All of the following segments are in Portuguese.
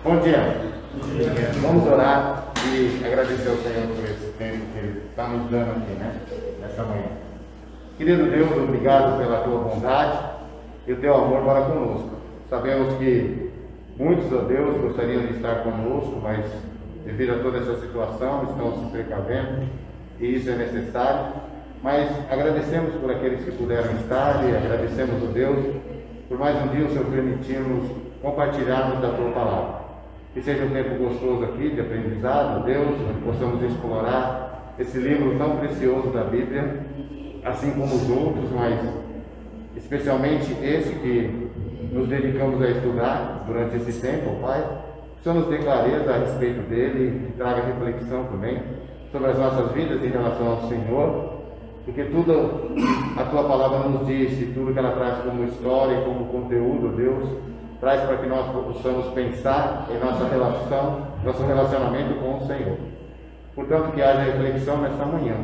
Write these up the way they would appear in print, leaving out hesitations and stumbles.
Bom dia. Vamos orar e agradecer ao Senhor por esse tempo que Ele está nos dando aqui, nessa manhã. Querido Deus, obrigado pela Tua bondade e o Teu amor para conosco. Sabemos que muitos, ó Deus, gostariam de estar conosco, mas devido a toda essa situação estão se precavendo e isso é necessário. Mas agradecemos por aqueles que puderam estar e agradecemos, ó Deus, por mais um dia o Senhor permitir-nos compartilharmos da Tua palavra. Que seja um tempo gostoso aqui de aprendizado, Deus, onde possamos explorar esse livro tão precioso da Bíblia, assim como os outros, mas especialmente esse que nos dedicamos a estudar durante esse tempo, Pai. Que o Senhor nos dê clareza a respeito dele e traga reflexão também sobre as nossas vidas em relação ao Senhor, porque tudo a Tua palavra nos diz, e tudo que ela traz como história e como conteúdo, Deus, traz para que nós possamos pensar em nossa relação, nosso relacionamento com o Senhor. Portanto, que haja reflexão nesta manhã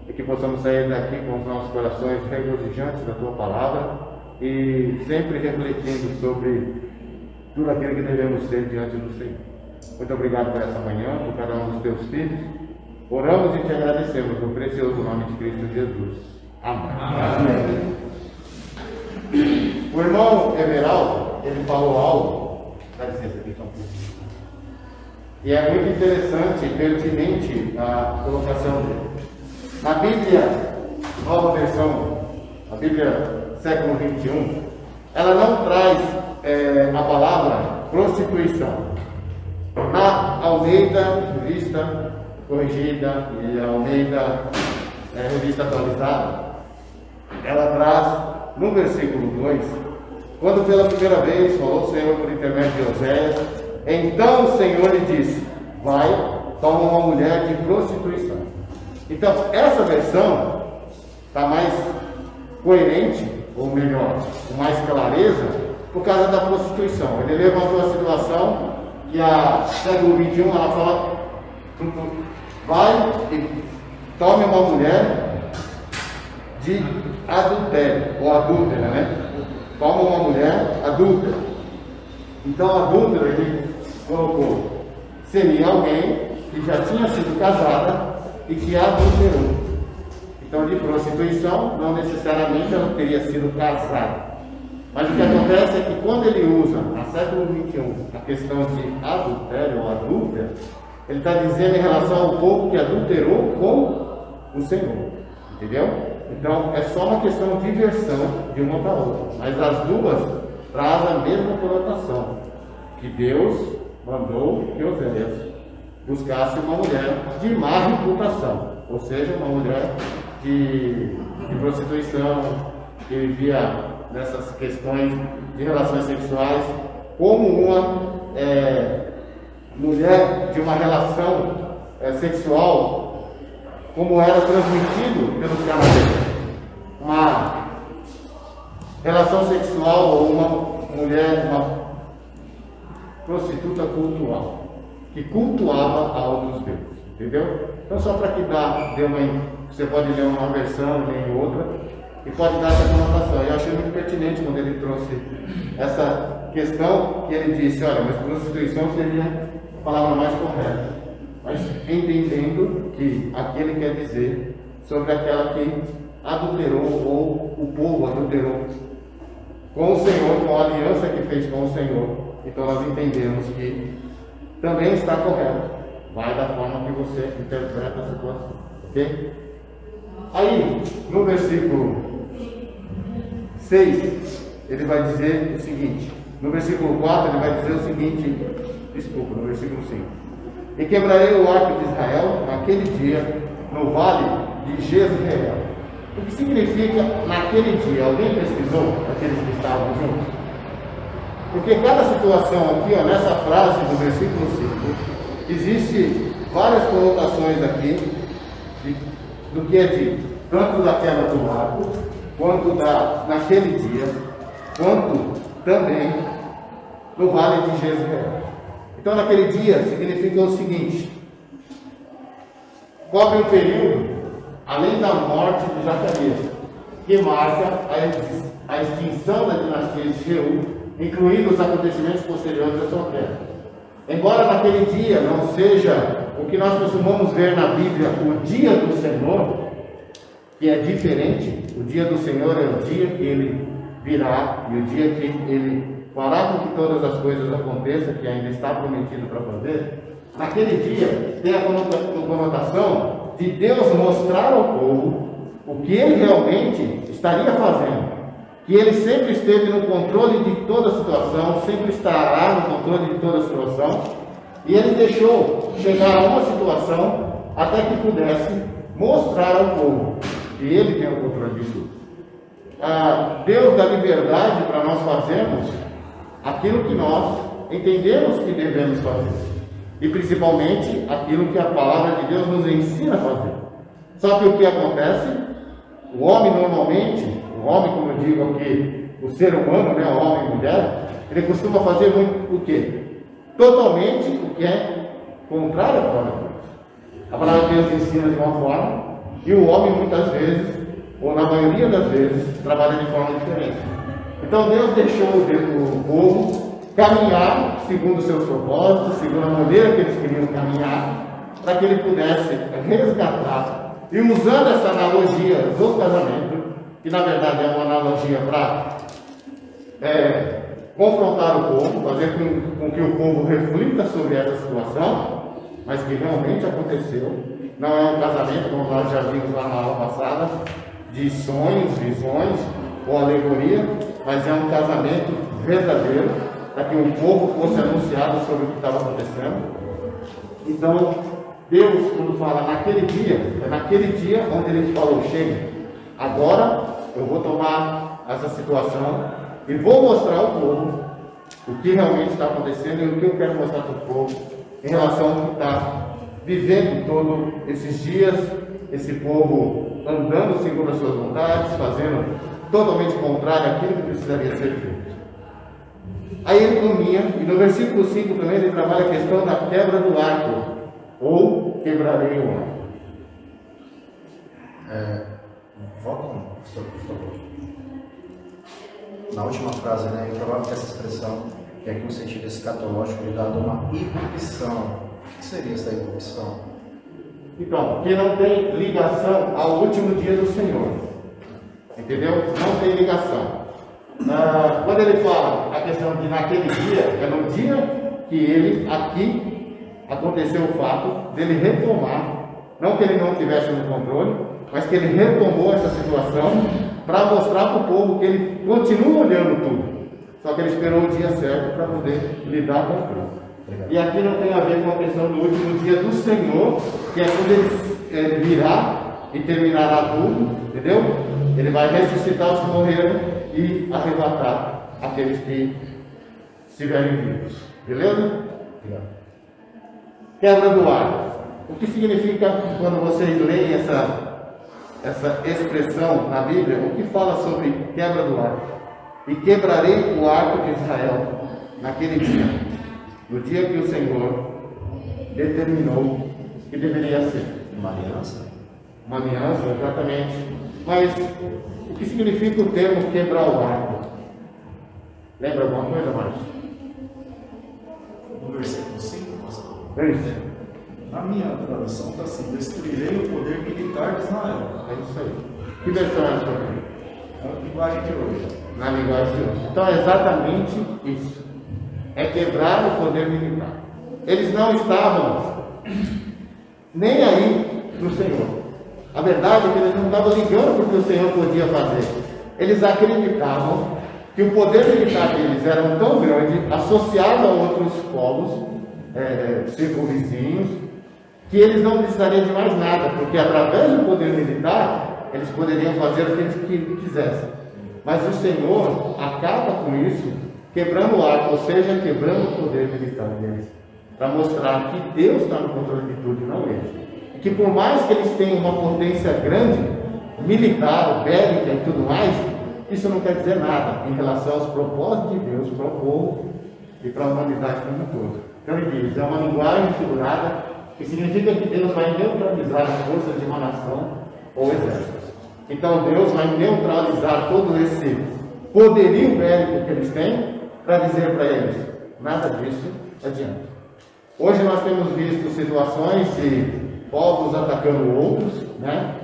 e que possamos sair daqui com os nossos corações regozijantes da Tua palavra e sempre refletindo sobre tudo aquilo que devemos ser diante do Senhor. Muito obrigado por essa manhã, por cada um dos Teus filhos. Oramos e Te agradecemos no precioso nome de Cristo Jesus. Amém. Amém. O irmão Everaldo, ele falou algo, dá licença aqui só um pouquinho, e é muito interessante e pertinente a colocação dele. Na Bíblia, nova versão, a Bíblia século XXI, ela não traz a palavra prostituição. Na Almeida, revista corrigida, e a Almeida, revista atualizada, ela traz no versículo 2, quando pela primeira vez falou o Senhor por intermédio de Oséias, então o Senhor lhe disse: vai, toma uma mulher de prostituição. Então, essa versão está mais coerente, ou melhor, com mais clareza, por causa da prostituição. Ele levantou a situação que a século XXI, ela fala: vai e tome uma mulher de adultério, ou adúltera, né? Toma uma mulher adulta. Então, adúltera, ele colocou, seria alguém que já tinha sido casada e que adulterou. Então, de prostituição, não necessariamente ela teria sido casada. Mas o que acontece é que quando ele usa, no século XXI, a questão de adultério ou adúltera, ele está dizendo em relação ao povo que adulterou com o Senhor. Entendeu? Então, é só uma questão de versão de uma para outra. Mas as duas trazem a mesma conotação. Que Deus mandou que Oséias buscasse uma mulher de má reputação. Ou seja, uma mulher de prostituição, que vivia nessas questões de relações sexuais, como uma mulher de uma relação sexual, como era transmitido pelos cananeus. Uma relação sexual ou uma mulher, uma prostituta cultual, que cultuava a outros deuses, entendeu? Então, só para que você pode ler uma versão e em outra, e pode dar essa conotação. Eu achei muito pertinente quando ele trouxe essa questão, que ele disse: olha, mas prostituição seria a palavra mais correta. Mas entendendo que aqui ele quer dizer sobre aquela que adulterou, ou o povo adulterou com o Senhor, com a aliança que fez com o Senhor. Então nós entendemos que também está correto. Vai da forma que você interpreta a situação. Ok? Aí, no versículo 6, ele vai dizer o seguinte. No versículo 4, ele vai dizer o seguinte. Desculpa, no versículo 5. E quebrarei o arco de Israel naquele dia, no vale de Jezreel. O que significa naquele dia? Alguém pesquisou, aqueles que estavam juntos? Porque cada situação aqui, nessa frase do versículo 5, existe várias conotações aqui do que é dito, tanto da quebra do arco, quanto naquele dia, quanto também no vale de Jezreel. Então, naquele dia, significa o seguinte: cobre um período, além da morte de Zacarias, que marca a extinção da dinastia de Jeú, incluindo os acontecimentos posteriores à sua queda. Embora naquele dia não seja o que nós costumamos ver na Bíblia, o dia do Senhor, que é diferente. O dia do Senhor é o dia que Ele virá e o dia que Ele fará com que todas as coisas aconteçam, que ainda está prometido para fazer. Naquele dia tem a conotação de Deus mostrar ao povo o que Ele realmente estaria fazendo, que Ele sempre esteve no controle de toda a situação, sempre estará no controle de toda a situação, e Ele deixou chegar a uma situação até que pudesse mostrar ao povo que Ele tem o controle de tudo. Deus dá liberdade para nós fazermos aquilo que nós entendemos que devemos fazer, e principalmente aquilo que a palavra de Deus nos ensina a fazer. Só que o que acontece? O homem normalmente, o homem, como eu digo aqui, o ser humano, né, o homem e mulher, ele costuma fazer muito o quê? Totalmente o que é contrário à palavra de Deus. A palavra de Deus ensina de uma forma, e o homem muitas vezes, ou na maioria das vezes, trabalha de forma diferente. Então Deus deixou o povo caminhar segundo os seus propósitos, segundo a maneira que eles queriam caminhar, para que ele pudesse resgatar. E usando essa analogia do casamento, que na verdade é uma analogia para confrontar o povo, fazer com que o povo reflita sobre essa situação, mas que realmente aconteceu. Não é um casamento, como nós já vimos lá na aula passada, de sonhos, visões ou alegoria, mas é um casamento verdadeiro, para que o povo fosse anunciado sobre o que estava acontecendo. Então, Deus, quando fala naquele dia, é naquele dia onde Ele falou: chega, agora eu vou tomar essa situação e vou mostrar ao povo o que realmente está acontecendo e o que eu quero mostrar para o povo em relação ao que está vivendo todos esses dias, esse povo andando segundo as suas vontades, fazendo totalmente contrário àquilo que precisaria ser feito. Aí ele caminha, e no versículo 5 também ele trabalha a questão da quebra do arco, ou quebrarei o arco. Volta, pastor, por favor. Na última frase, né, é provável que essa expressão, que aqui no sentido escatológico, ele dá uma irrupção. O que seria essa irrupção? Então, que não tem ligação ao último dia do Senhor. Entendeu? Não tem ligação. Quando ele fala a questão de naquele dia, é no dia que ele, aqui, aconteceu o fato dele retomar, não que ele não tivesse no controle, mas que ele retomou essa situação para mostrar para o povo que ele continua olhando tudo, só que ele esperou o dia certo para poder lidar com tudo. E aqui não tem a ver com a questão do último dia do Senhor, que é quando ele virá e terminará tudo, entendeu? Ele vai ressuscitar os que morreram e arrebatar aqueles que estiverem vivos. Beleza? Quebra do arco. O que significa quando vocês leem essa expressão na Bíblia? O que fala sobre quebra do arco? E quebrarei o arco de Israel naquele dia, no dia que o Senhor determinou que deveria ser. Uma aliança? Uma aliança, exatamente. Mas o que significa o termo quebrar o arco? Lembra alguma coisa, Márcio? No versículo 5, pastor. Isso. Na minha tradução está assim: destruirei o poder militar de Israel. É isso aí. Que versão é essa aqui? É a linguagem de hoje. Na linguagem de hoje. Então é exatamente isso. É quebrar o poder militar. Eles não estavam nem aí no Senhor. A verdade é que eles não estavam ligando para o que o Senhor podia fazer. Eles acreditavam que o poder militar deles era tão grande, associado a outros povos, circunvizinhos, que eles não precisariam de mais nada, porque através do poder militar, eles poderiam fazer o que eles quisessem. Mas o Senhor acaba com isso, quebrando o arco, ou seja, quebrando o poder militar deles, para mostrar que Deus está no controle de tudo e não eles. E que por mais que eles tenham uma potência grande, militar, bélica e tudo mais, isso não quer dizer nada em relação aos propósitos de Deus para o povo e para a humanidade como um todo. Então ele diz, é uma linguagem figurada que significa que Deus vai neutralizar as forças de uma nação ou exército. Então Deus vai neutralizar todo esse poderio bélico que eles têm para dizer para eles, nada disso adianta. Hoje nós temos visto situações de povos atacando outros, né?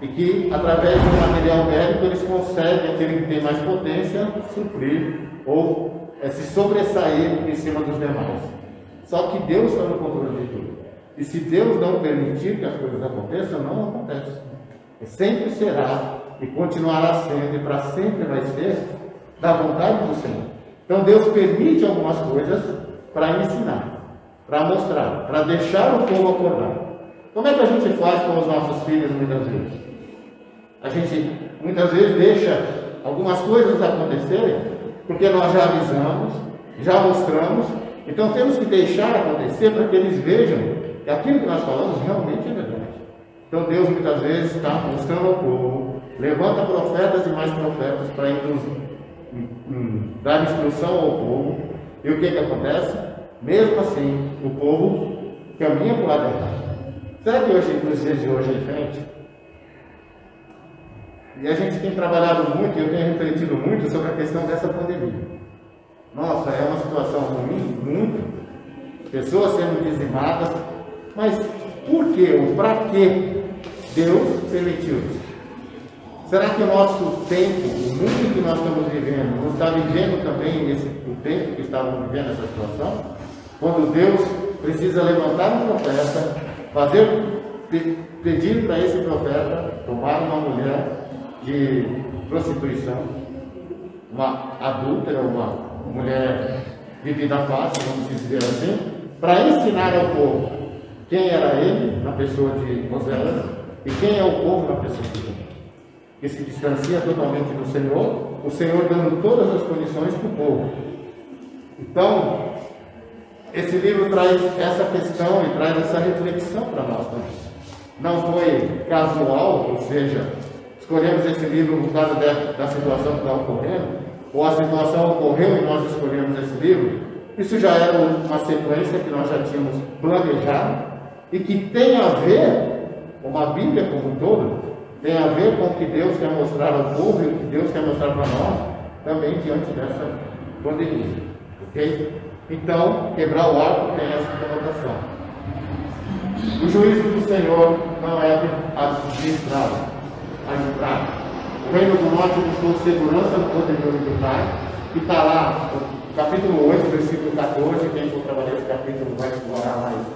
E que através do material bélico eles conseguem, aquele que tem mais potência, suprir ou se sobressair em cima dos demais. Só que Deus está no controle de tudo. E se Deus não permitir que as coisas aconteçam, não acontece. Sempre será e continuará sendo e para sempre vai ser da vontade do Senhor. Então Deus permite algumas coisas para ensinar, para mostrar, para deixar o povo acordar. Como é que a gente faz com os nossos filhos muitas vezes? A gente muitas vezes deixa algumas coisas acontecerem porque nós já avisamos, já mostramos, então temos que deixar acontecer para que eles vejam que aquilo que nós falamos realmente é verdade. Então Deus muitas vezes está mostrando ao povo, levanta profetas e mais profetas para dar instrução ao povo, e o que acontece? Mesmo assim, o povo caminha para o lado errado. Será que hoje, nos dias de hoje, é diferente? E a gente tem trabalhado muito, e eu tenho refletido muito sobre a questão dessa pandemia. Nossa, é uma situação ruim, muito. Pessoas sendo dizimadas, mas por quê ou para que Deus permitiu isso? Será que o nosso tempo, o mundo que nós estamos vivendo, não está vivendo também o tempo que estávamos vivendo essa situação? Quando Deus precisa levantar um profeta, pedir para esse profeta tomar uma mulher de prostituição, uma adúltera, uma mulher de vida fácil, vamos dizer assim, para ensinar ao povo quem era ele, na pessoa de Oséias, e quem é o povo na pessoa de Deus, que se distancia totalmente do Senhor, o Senhor dando todas as condições para o povo. Então, esse livro traz essa questão e traz essa reflexão para nós também. Não foi casual, ou seja, escolhemos esse livro por causa da situação que está ocorrendo, ou a situação ocorreu e nós escolhemos esse livro. Isso já era uma sequência que nós já tínhamos planejado e que tem a ver, uma Bíblia como um todo, tem a ver com o que Deus quer mostrar ao povo e o que Deus quer mostrar para nós também diante dessa pandemia. Ok? Então, quebrar o arco tem essa conotação. O juízo do Senhor não é administrado. O reino do norte buscou segurança no poderio militar, que está lá no capítulo 8, versículo 14. Quem for trabalhar esse capítulo vai explorar mais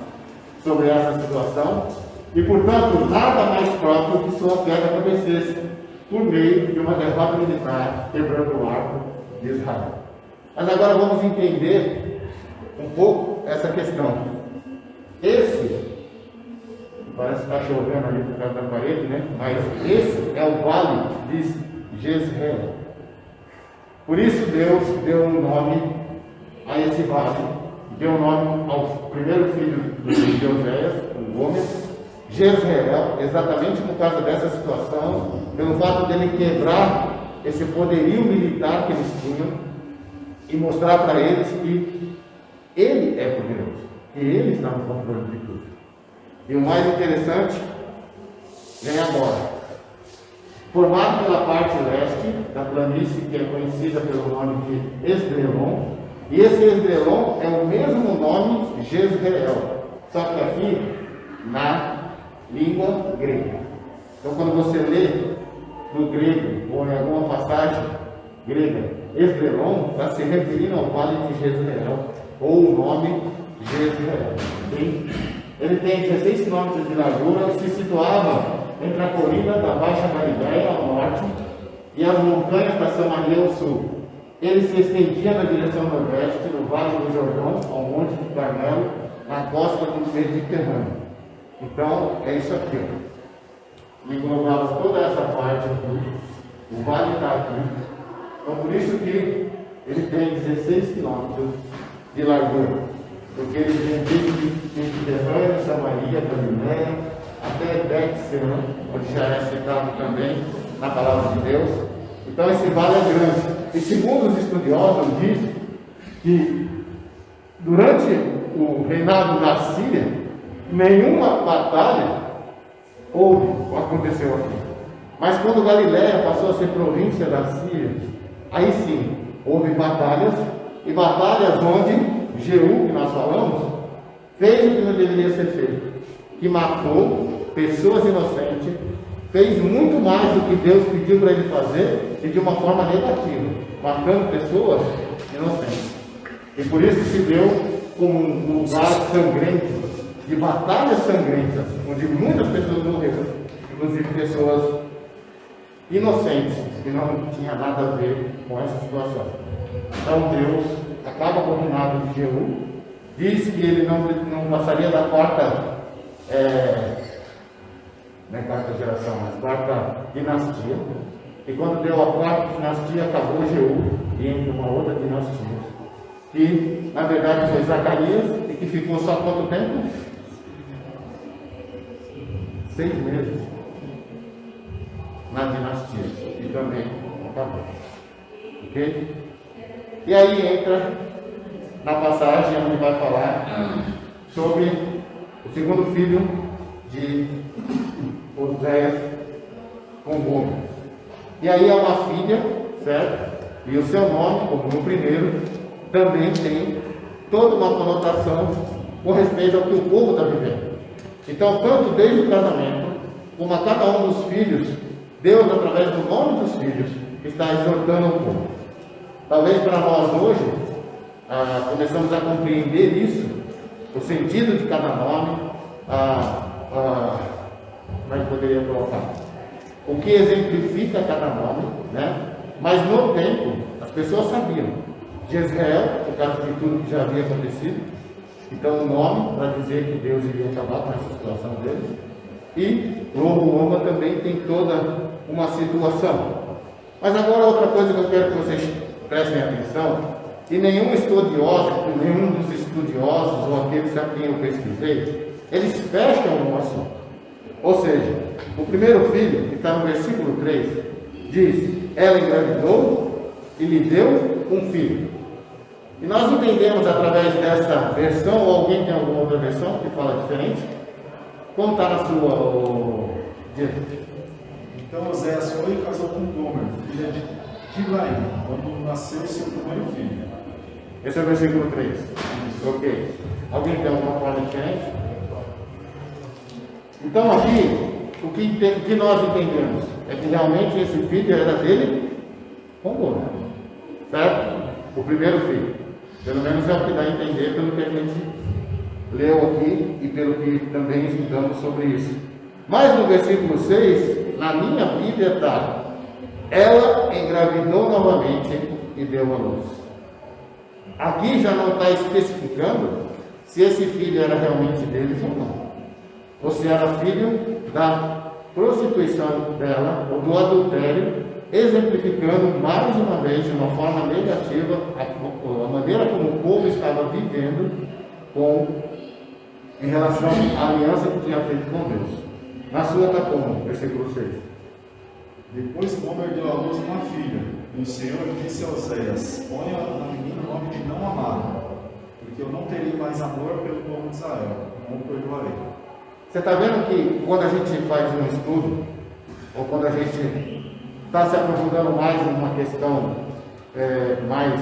sobre essa situação. E, portanto, nada mais próprio que sua queda acontecesse por meio de uma derrota militar, quebrando o arco de Israel. Mas agora vamos entender um pouco essa questão. Parece que está chovendo ali por causa da parede, né? Mas esse é o vale de Jezreel. Por isso Deus deu um nome a esse vale, deu um nome ao primeiro filho de Oséias, o Gomes, Jezreel, exatamente por causa dessa situação, pelo fato dele quebrar esse poderio militar que eles tinham e mostrar para eles que ele é poderoso, que ele está no controle de tudo. E o mais interessante vem agora. Formado pela parte leste da planície, que é conhecida pelo nome de Esdrelon, e esse Esdrelon é o mesmo nome de Jezreel, só que aqui na língua grega. Então, quando você lê no grego ou em alguma passagem grega, Esdrelon está se referindo ao vale de Jezreel, ou o nome Jezreel. Ele tem 16 quilômetros de largura e se situava entre a colina da Baixa Galileia ao norte e as montanhas da Samaria ao sul. Ele se estendia na direção nordeste, no Vale do Jordão, ao Monte do Carmelo, na costa do Mediterrâneo. Então, é isso aqui. Englobava toda essa parte aqui. O vale está aqui. Então, por isso que ele tem 16 quilômetros de largura. Porque ele vem desde Mediterrâneo, Samaria, Galileia, até Bet-Sean, onde já é citado também na palavra de Deus. Então esse vale é grande. E segundo os estudiosos, diz que durante o reinado da Síria, nenhuma batalha aconteceu aqui. Mas quando Galileia passou a ser província da Síria, aí sim, houve batalhas, e batalhas onde Jeú, que nós falamos, fez o que não deveria ser feito, que matou pessoas inocentes, fez muito mais do que Deus pediu para ele fazer e de uma forma negativa, matando pessoas inocentes. E por isso se deu como um lugar sangrento, de batalhas sangrentas, onde muitas pessoas morreram, inclusive pessoas inocentes, que não tinha nada a ver com essa situação. Então Deus acaba com o reinado de Jeú, diz que ele não passaria da quarta não é quarta geração, mas quarta dinastia. E quando deu a quarta dinastia, acabou Jeú e entra uma outra dinastia. Que na verdade foi Zacarias e que ficou só quanto tempo? 6 meses na dinastia. E também acabou. Ok? E aí entra na passagem onde vai falar sobre o segundo filho de Oséias com Gomer. E aí é uma filha, certo? E o seu nome, como no primeiro, também tem toda uma conotação com respeito ao que o povo está vivendo. Então, tanto desde o casamento, como a cada um dos filhos, Deus, através do nome dos filhos, está exortando o povo. Talvez para nós hoje, começamos a compreender isso, o sentido de cada nome, como é que poderia colocar? O que exemplifica cada nome, né? Mas no tempo, as pessoas sabiam. Jezreel, por causa de tudo que já havia acontecido, então o nome para dizer que Deus iria acabar com essa situação deles. E Roboama também tem toda uma situação. Mas agora outra coisa que eu quero que vocês prestem atenção, e nenhum dos estudiosos ou aqueles a quem eu pesquisei, eles fecham o assunto. Ou seja, o primeiro filho, que está no versículo 3, diz: ela engravidou e lhe deu um filho. E nós entendemos através dessa versão, ou alguém tem alguma outra versão que fala diferente? Como está na sua, Diego? Então Oséias foi e casou com Gomer, filha de Dilaim, quando nasceu seu primeiro filho. Esse é o versículo 3. Ok. Alguém tem alguma forma diferente? Então aqui, o que nós entendemos é que realmente esse filho era dele com Gomer. Certo? O primeiro filho. Pelo menos é o que dá a entender pelo que a gente leu aqui e pelo que também estudamos sobre isso. Mas no versículo 6, na minha Bíblia está: ela engravidou novamente e deu à luz. Aqui já não está especificando se esse filho era realmente deles ou não, ou se era filho da prostituição dela ou do adultério, exemplificando mais uma vez, de uma forma negativa, a maneira como o povo estava vivendo em relação à aliança que tinha feito com Deus. Na sua está como? Versículo 6. Depois Gomer deu à luz uma filha, e o Senhor disse a Oséias: ponha na menina o nome de não amada, porque eu não terei mais amor pelo povo de Israel, não o perdoarei. Você está vendo que quando a gente faz um estudo, ou quando a gente está se aprofundando mais em uma questão mais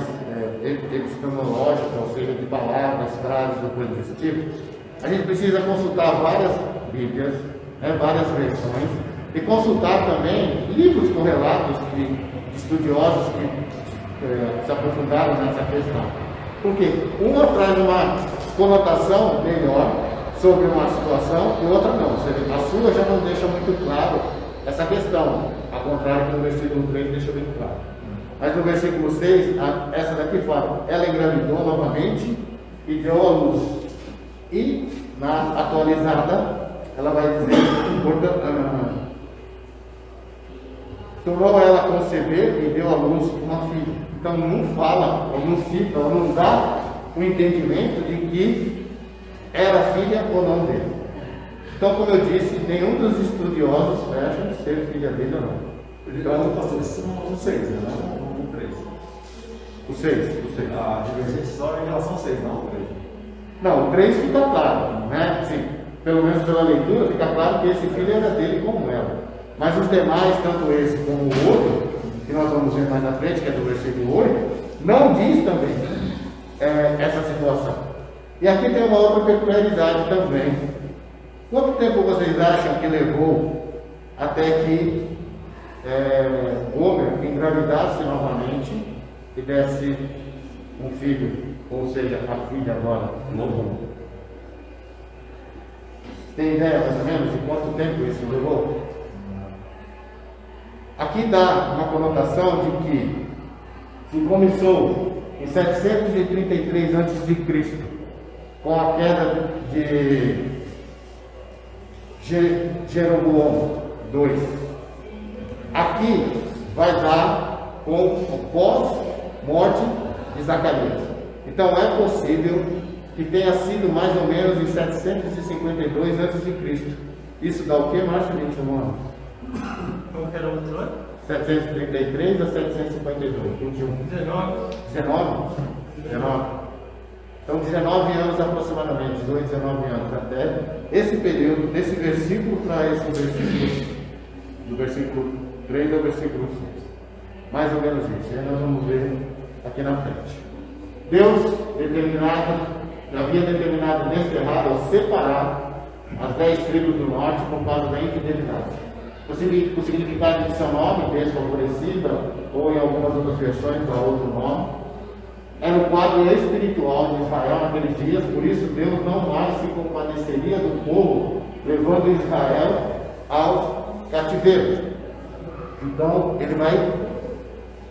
epistemológica, ou seja, de palavras, frases, ou coisa desse tipo, a gente precisa consultar várias Bíblias, várias versões, e consultar também livros correlatos de estudiosos que se aprofundaram nessa questão. Porque uma traz uma conotação melhor sobre uma situação e outra não. A sua já não deixa muito claro essa questão, ao contrário que no versículo 3 deixa bem claro. Mas no versículo 6, essa daqui fala: ela engravidou novamente e deu à luz. E na atualizada, ela vai dizer: tornou ela a conceber e deu à luz uma filha. Então não fala, ou não cita, ou não dá o entendimento de que era filha ou não dele. Então, como eu disse, nenhum dos estudiosos fecha ser filha dele ou não. Então, pastor, isso são os 6, né? Não o 3. O 6. A divergência só em relação ao 6, não o 3. Não, o 3 fica claro, né? Sim, pelo menos pela leitura, fica claro que esse filho era dele como ela. Mas os demais, tanto esse como o outro, que nós vamos ver mais na frente, que é do versículo 8, não diz também essa situação. E aqui tem uma outra peculiaridade também. Quanto tempo vocês acham que levou até que Gomer engravidasse novamente e desse um filho, ou seja, a filha agora, novo? Tem ideia mais ou menos de quanto tempo isso levou? Aqui dá uma conotação de que se começou em 733 a.C., com a queda de Jeroboão II. Aqui vai dar com o pós-morte de Zacarias. Então é possível que tenha sido mais ou menos em 752 a.C. Isso dá o que, Márcio? 21 anos. Qual que era o outro ano? 733 a 752. 21. 19. 19? Então 19 anos aproximadamente, 18, 19 anos até esse período, desse versículo para esse versículo, do versículo 3 ao versículo 6. Mais ou menos isso. E aí nós vamos ver aqui na frente. Deus havia determinado neste errado ao separar as 10 tribos do norte por causa da infidelidade. O significado de seu nome, desfavorecida, ou em algumas outras versões dá outro nome, era o quadro espiritual de Israel naqueles dias, por isso Deus não mais se compadeceria do povo, levando Israel ao cativeiro. Então, ele vai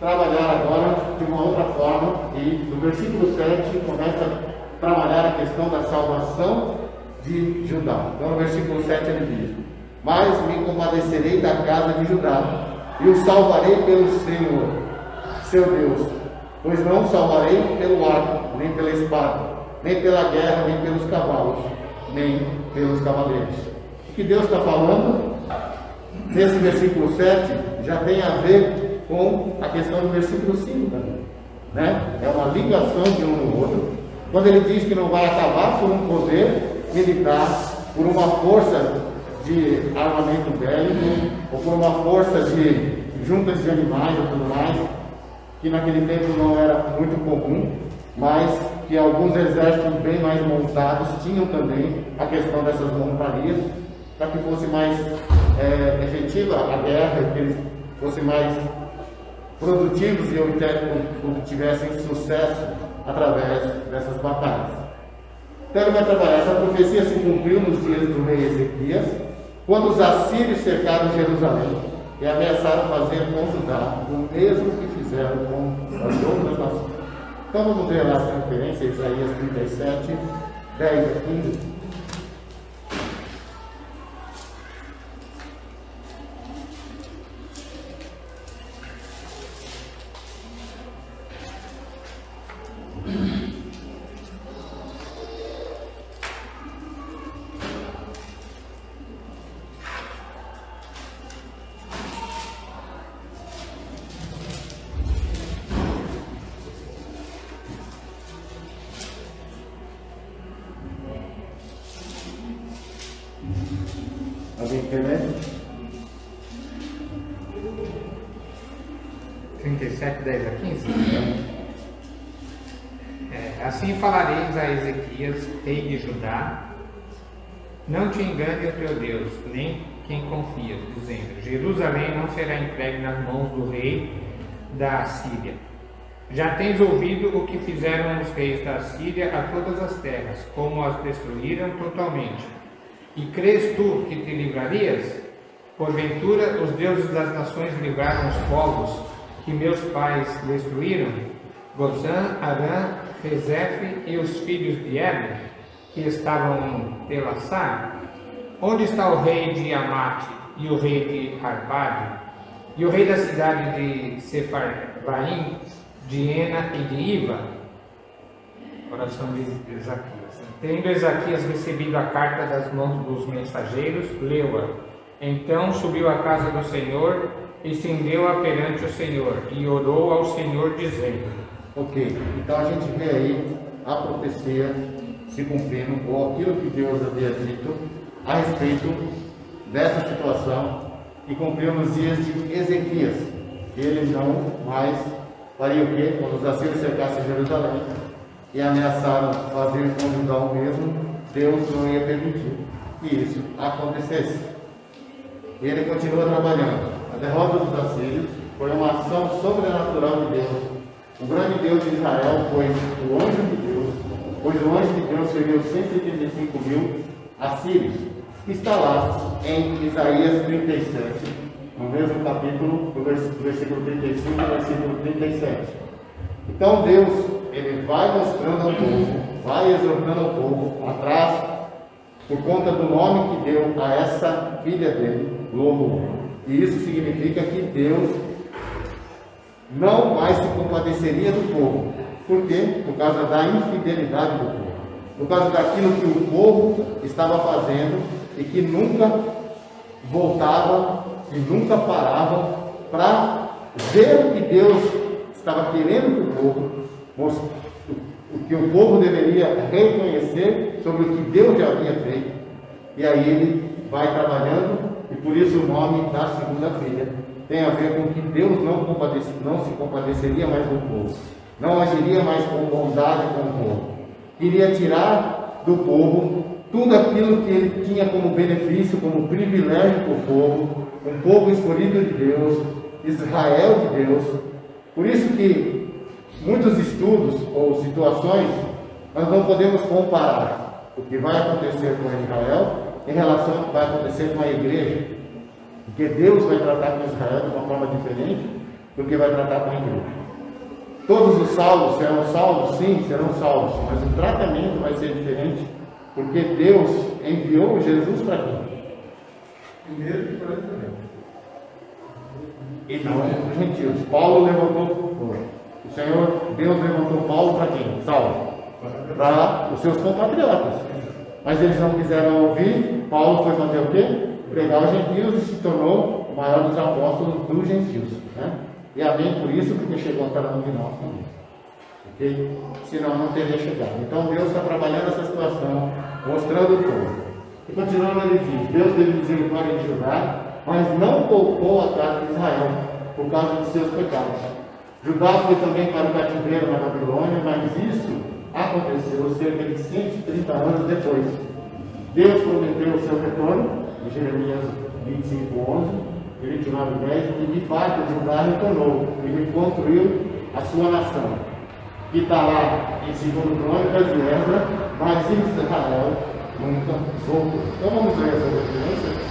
trabalhar agora de uma outra forma, e no versículo 7 começa a trabalhar a questão da salvação de Judá. Então, no versículo 7 ele diz: mas me compadecerei da casa de Judá, e o salvarei pelo Senhor, seu Deus, pois não salvarei pelo arco, nem pela espada, nem pela guerra, nem pelos cavalos, nem pelos cavaleiros. O que Deus está falando nesse versículo 7 já tem a ver com a questão do versículo 5 também, né? É uma ligação de um no outro. Quando ele diz que não vai acabar por um poder militar, por uma força de armamento bélico, ou por uma força de juntas de animais e tudo mais, que naquele tempo não era muito comum, mas que alguns exércitos bem mais montados tinham também a questão dessas montarias, para que fosse mais efetiva a guerra, que eles fossem mais produtivos e obtivessem sucesso através dessas batalhas. Então ele vai trabalhar. Essa profecia se cumpriu nos dias do rei Ezequias, quando os assírios cercaram Jerusalém e ameaçaram fazer com Judá o mesmo que fizeram com as outras nações. Então vamos ver lá essa referência, Isaías 37, 10 a 15. Alguém quer ler? 37, 10 a 15? Assim falareis a Ezequias, rei de Judá: não te engane o teu Deus, nem quem confia, dizendo: Jerusalém não será entregue nas mãos do rei da Assíria. Já tens ouvido o que fizeram os reis da Assíria a todas as terras, como as destruíram totalmente. E crês tu que te livrarias? Porventura os deuses das nações livraram os povos que meus pais destruíram? Gozã, Arã, Rezefe e os filhos de Éber, que estavam em Telassar? Onde está o rei de Amate e o rei de Arpade? E o rei da cidade de Sefarbaim, de Ena e de Iva? Oração de Ezequias. Tendo Ezequias recebido a carta das mãos dos mensageiros, leu-a. Então subiu à casa do Senhor, estendeu-a perante o Senhor, e orou ao Senhor, dizendo: Ok, então a gente vê aí a profecia se cumprindo, ou aquilo que Deus havia dito a respeito dessa situação, e cumpriu nos dias de Ezequias. Ele não mais faria o quê? Quando os assírios cercassem Jerusalém, e ameaçaram fazer com Judá o mesmo, Deus não ia permitir que isso acontecesse. E ele continua trabalhando. A derrota dos assírios foi uma ação sobrenatural de Deus. O grande Deus de Israel, pois o anjo de Deus feriu 185.000 assírios. Está lá em Isaías 37, no mesmo capítulo, do versículo 35 ao versículo 37. Então Deus, ele vai mostrando ao povo, vai exortando ao povo, atrás, por conta do nome que deu a essa filha dele, lobo. E isso significa que Deus não mais se compadeceria do povo. Por quê? Por causa da infidelidade do povo. Por causa daquilo que o povo estava fazendo e que nunca voltava e nunca parava para ver o que Deus estava querendo que o povo, o que o povo deveria reconhecer sobre o que Deus já havia feito. E aí ele vai trabalhando, e por isso o nome da segunda filha tem a ver com que Deus não se compadeceria mais do povo, não agiria mais com bondade com o povo. Queria tirar do povo tudo aquilo que ele tinha como benefício, como privilégio para o povo, um povo escolhido de Deus, Israel de Deus. Por isso que muitos estudos ou situações nós não podemos comparar o que vai acontecer com Israel em relação ao que vai acontecer com a igreja, porque Deus vai tratar com Israel de uma forma diferente do que vai tratar com a igreja. Todos os salvos serão salvos? Sim, serão salvos, mas o tratamento vai ser diferente, porque Deus enviou Jesus para quem? Primeiro que para ele. E não os gentios. Paulo levantou, o Senhor, Deus levantou Paulo para quem? Salvo. Para os seus compatriotas. Mas eles não quiseram ouvir. Paulo foi fazer o quê? Pregar os gentios e se tornou o maior dos apóstolos dos gentios. Né? E amém por isso, porque chegou a cada um de nós também. Ok? Senão não teria chegado. Então Deus está trabalhando essa situação, mostrando o povo. E continuando ele diz, Deus teve misericórdia de Judá, mas não poupou a casa de Israel, por causa de seus pecados. Judá foi também para o cativeiro na Babilônia, mas isso aconteceu cerca de 130 anos depois. Deus prometeu o seu retorno, em Jeremias 25:11 e 29:10, e de fato Judá retornou e reconstruiu a sua nação, que está lá em 2 Crônicas de Esdras, mas Israel nunca voltou. Então vamos ler essa referência.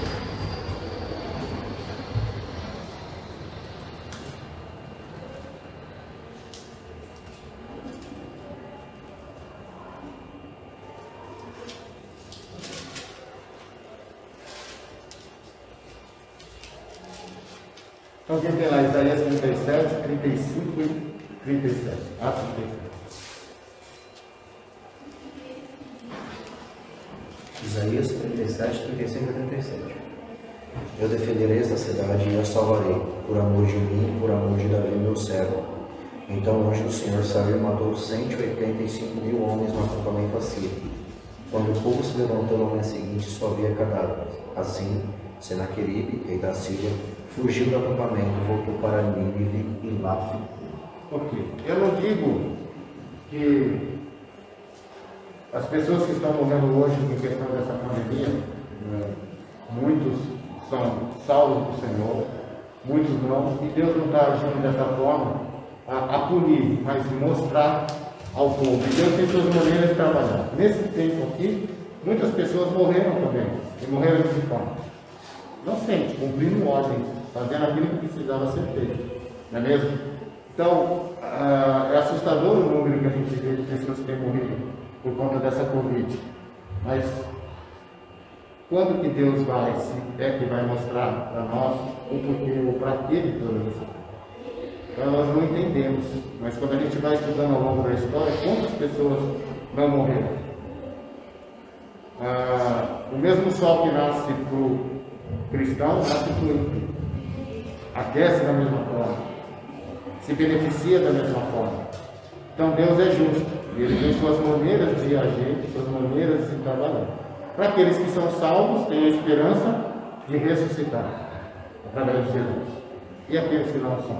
Então quem tem lá Isaías 37, 35 e 37. Atos 37. Isaías 37, 35 e 37. Eu defenderei esta cidade e a salvarei, por amor de mim e por amor de Davi, meu servo. Então o anjo do Senhor saiu e matou 185.000 homens no acampamento assírio. Quando o povo se levantou no manhã seguinte, só havia cadáveres. Assim, Senaqueribe, rei da Síria, fugiu do acampamento, voltou para Nínive e lá ficou. Ok. Eu não digo que as pessoas que estão morrendo hoje em questão dessa pandemia, muitos são salvos do Senhor, muitos não, e Deus não está agindo dessa forma a punir, mas mostrar ao povo. E Deus tem suas maneiras de trabalhar. Nesse tempo aqui, muitas pessoas morreram também, e morreram de fome. Inocente, cumprindo ordens, fazendo aquilo que precisava ser feito, não é mesmo? Então, é assustador o número que a gente vê de pessoas que têm morrido por conta dessa Covid. Mas, quando que Deus vai, se é que vai mostrar para nós o porquê, o para quê de todas essas coisas? Então, nós não entendemos, mas quando a gente vai estudando ao longo da história, quantas pessoas não morreram? O mesmo sol que nasce para o cristão, nasce para o ímpio. Aquece da mesma forma, se beneficia da mesma forma. Então Deus é justo, e Ele tem suas maneiras de agir, suas maneiras de trabalhar. Para aqueles que são salvos, têm a esperança de ressuscitar através de Jesus. E aqueles que não são?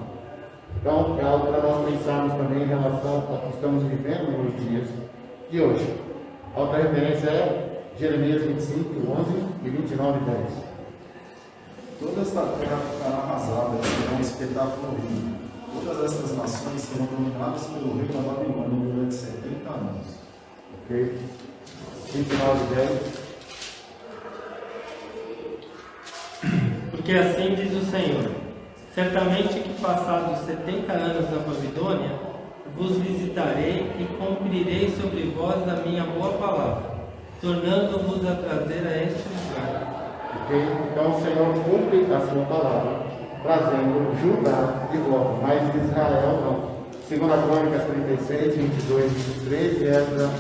Então, é algo para nós pensarmos também em relação ao que estamos vivendo nos dias de hoje. A outra referência é Jeremias 25, 11 e 29, 10. Toda esta terra ficará arrasada, será um espetáculo horrível. Todas essas nações serão dominadas pelo rei da Babilônia durante 70 anos. Ok? 29, 10. Porque assim diz o Senhor: certamente que passados 70 anos na Babilônia, vos visitarei e cumprirei sobre vós a minha boa palavra, tornando-vos a trazer a este lugar. Ok? Então o Senhor cumpre a sua palavra, trazendo Judá de volta, mas Israel não. 2 Crônicas 36, 22, 23 e Esdras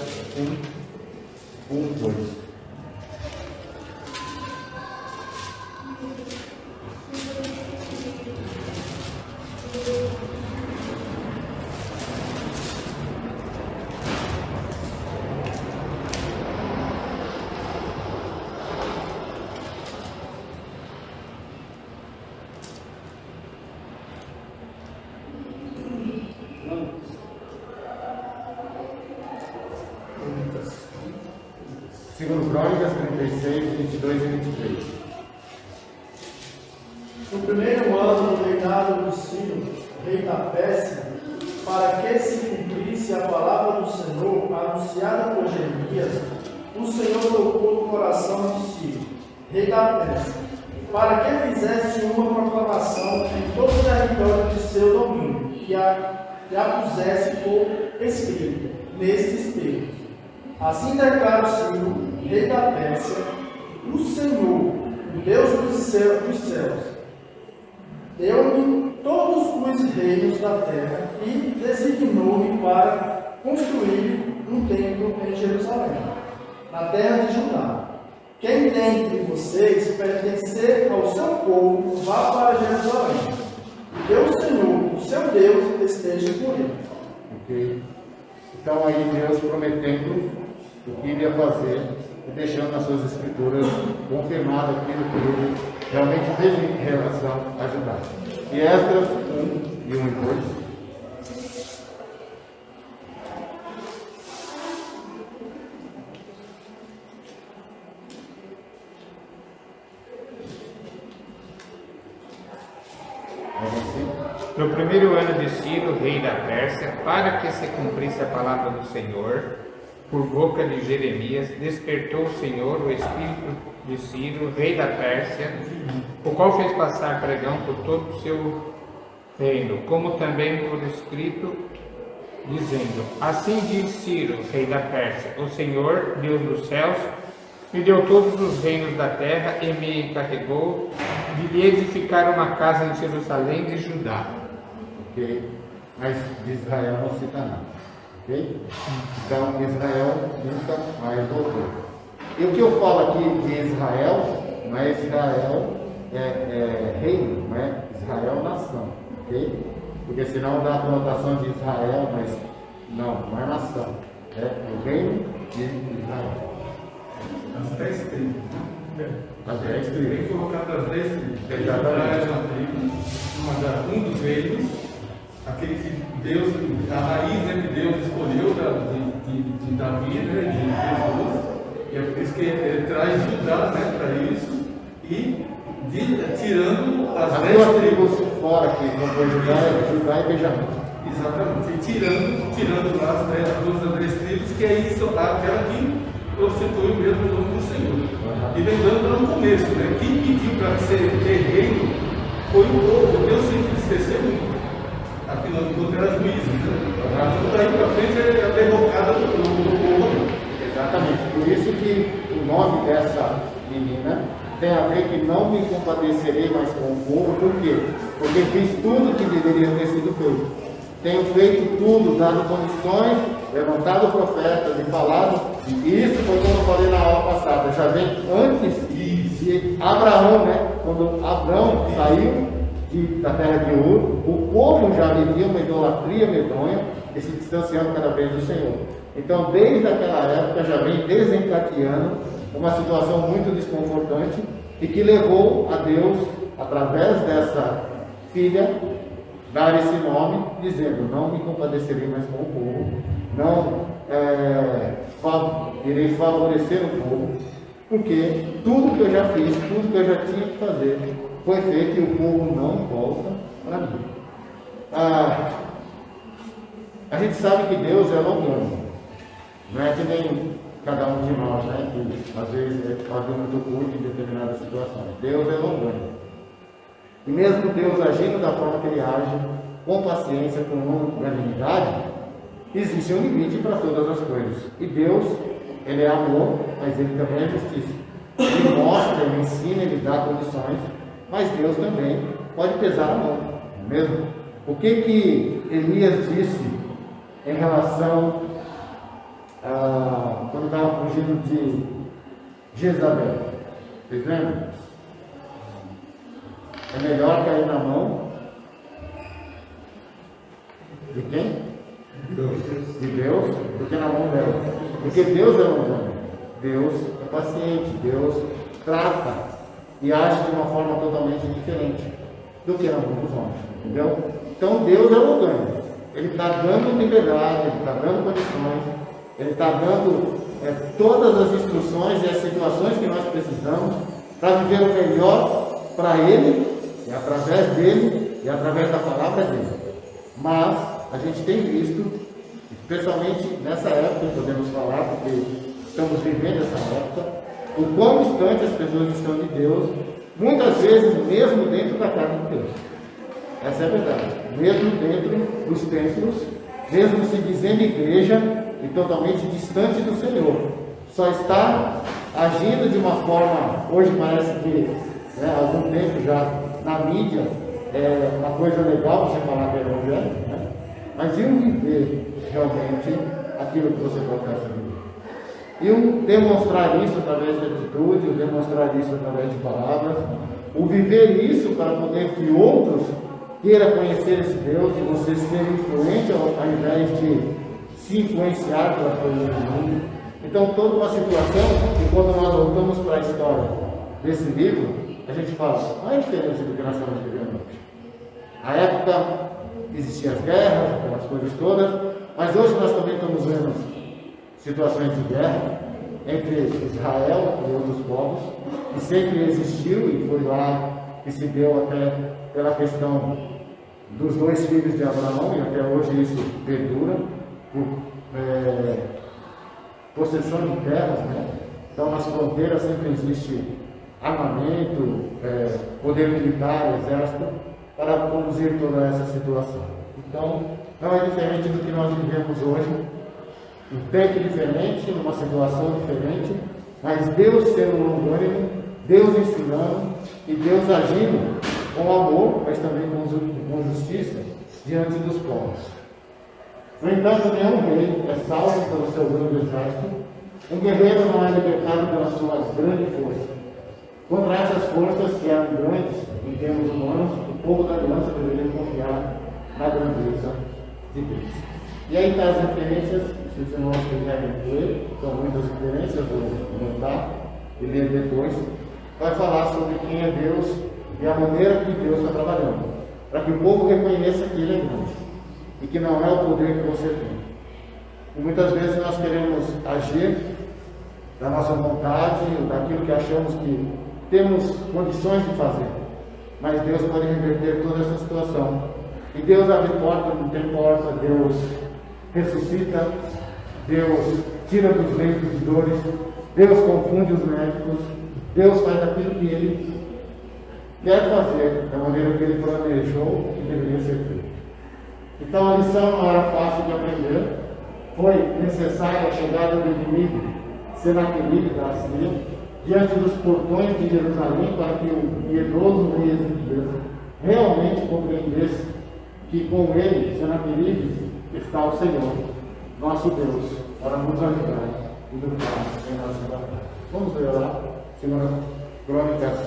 1, 2. Segundo Crônicas 36, 22 e 23. No primeiro ano do reinado do Ciro, rei da Pérsia, para que se cumprisse a palavra do Senhor anunciada por Jeremias, o Senhor tocou no coração de Ciro, rei da Pérsia, para que fizesse uma proclamação em todo o território de seu domínio e a pusesse por escrito nestes termos. Assim declara o Ciro, rei da Pérsia: o Senhor, o Deus dos céus, deu-me todos os reinos da terra e designou-me para construir um templo em Jerusalém, na terra de Judá. Quem dentre vocês pertencer ao seu povo, vá para Jerusalém, e que o Senhor, o seu Deus, esteja com ele. Ok? Então aí Deus prometendo o que iria fazer e deixando nas suas escrituras confirmado aquilo que ele realmente fez em relação a Judá. E Esdras 1 e 1 e 2. No primeiro ano de Ciro, rei da Pérsia, para que se cumprisse a palavra do Senhor, por boca de Jeremias, despertou o Senhor o espírito de Ciro, rei da Pérsia, o qual fez passar pregão por todo o seu reino, como também por escrito, dizendo: assim diz Ciro, rei da Pérsia: o Senhor, Deus dos céus, me deu todos os reinos da terra e me encarregou de lhe edificar uma casa em Jerusalém de Judá. Ok? Mas de Israel não cita nada. Ok? Então Israel nunca mais voltou. E o que eu falo aqui de Israel, não é Israel reino, não é Israel nação. Ok? Porque senão dá a conotação de Israel, mas não é nação. É o reino de Israel. As 10 tribos. As 10 Bem tribos. colocado as 10 tribos. Exatamente. Um dos reinos, aquele que Deus, a raiz que Deus escolheu de Davi, né, de Jesus, e é por isso que ele traz Judá, né, para isso, e tirando as As 10 duas tribos. tribos fora que não foi Judá e Benjamim. Exatamente, e tirando lá as duas das 10 tribos, que é isso, aquela que constitui mesmo o nome do Senhor. E lembrando lá no começo, né? Quem pediu para ter reino foi o povo. Deus sempre esqueceu muito. Afinal de contas, era juízo. Né? Então, daí para frente é a derrocada do povo. Exatamente. Por isso que o nome dessa menina tem a ver que não me compadecerei mais com o povo. Por quê? Porque fiz tudo que deveria ter sido feito. Tenho feito tudo, dado condições, levantado profetas e falado. E isso foi como eu falei na aula passada. Já vem antes de Abraão, né? Quando Abraão saiu da terra de Ur, o povo já vivia uma idolatria medonha e se distanciando cada vez do Senhor. Então, desde aquela época, já vem desencadeando uma situação muito desconfortante e que levou a Deus, através dessa filha, dar esse nome, dizendo: não me compadecerei mais com o povo, não irei favorecer o povo, porque tudo que eu já fiz, tudo que eu já tinha que fazer, foi feito e o povo não volta para mim. A gente sabe que Deus é longânimo, não é que nem cada um de nós, né, que às vezes faz muito curto em determinadas situações. Deus é longânimo. E mesmo Deus agindo da forma que Ele age, com paciência, com longanimidade, existe um limite para todas as coisas. E Deus, Ele é amor, mas Ele também é justiça. Ele mostra, Ele ensina, Ele dá condições, mas Deus também pode pesar a mão, não é mesmo? O que Elias disse em relação quando estava fugindo de Jezabel? Vocês lembram? É melhor cair na mão de quem? De Deus, do que na mão dela. Porque Deus é longânimo, Deus é paciente, Deus trata e age de uma forma totalmente diferente do que na mão dos homens, entendeu? Então Deus é longânimo, Ele está dando liberdade, Ele está dando condições, Ele está dando todas as instruções e as situações que nós precisamos para viver o melhor para Ele, e através dele e através da palavra dele. Mas a gente tem visto, especialmente nessa época, podemos falar, porque estamos vivendo essa época, o quão distante as pessoas estão de Deus, muitas vezes mesmo dentro da casa de Deus. Essa é a verdade. Mesmo dentro dos templos, mesmo se dizendo igreja e totalmente distante do Senhor, só está agindo de uma forma, hoje parece que há algum tempo já na mídia é uma coisa legal você falar que é evangelho, né? Mas e o viver realmente aquilo que você professa viver? E o demonstrar isso através de atitude, o demonstrar isso através de palavras, o viver isso para poder que outros queiram conhecer esse Deus e você ser influente ao invés de se influenciar pelas coisas do mundo. Então, toda uma situação, e quando nós voltamos para a história desse livro, a gente fala: qual é a diferença do que nós estamos vivendo hoje? Na época existiam as guerras, aquelas coisas todas, mas hoje nós também estamos vendo situações de guerra entre Israel e outros povos, que sempre existiu e foi lá que se deu até pela questão dos 2 filhos de Abraão, e até hoje isso perdura, por possessão de terras, né? Então nas fronteiras sempre existe armamento, poder militar, exército, para conduzir toda essa situação. Então, não é diferente do que nós vivemos hoje, um tempo diferente, numa situação diferente, mas Deus sendo longânimo, Deus ensinando e Deus agindo com amor, mas também com justiça diante dos povos. No entanto, nenhum rei é salvo pelo seu grande exército, um guerreiro não é libertado pela sua grande força. Contra essas forças que eram grandes em termos humanos, o povo da aliança deveria confiar na grandeza de Deus. E aí está as referências, se os irmãos quiserem ler, são muitas referências, vou anotar e ler depois, vai falar sobre quem é Deus e a maneira que Deus está trabalhando, para que o povo reconheça que Ele é grande e que não é o poder que você tem. E muitas vezes nós queremos agir da nossa vontade, daquilo que achamos que temos condições de fazer, mas Deus pode reverter toda essa situação. E Deus abre porta, não tem porta, Deus ressuscita, Deus tira dos leitos de dores, Deus confunde os médicos, Deus faz aquilo que Ele quer fazer, da maneira que Ele planejou que deveria ser feito. Então a lição não era fácil de aprender, foi necessária a chegada do inimigo, Senaqueribe da Síria, diante dos portões de Jerusalém, para que o piedoso rei Ezequias realmente compreendesse que com ele, Senaqueribe, está o Senhor, nosso Deus, para nos ajudar e lutar em nossa batalha. Vamos ler lá, 2 Crônicas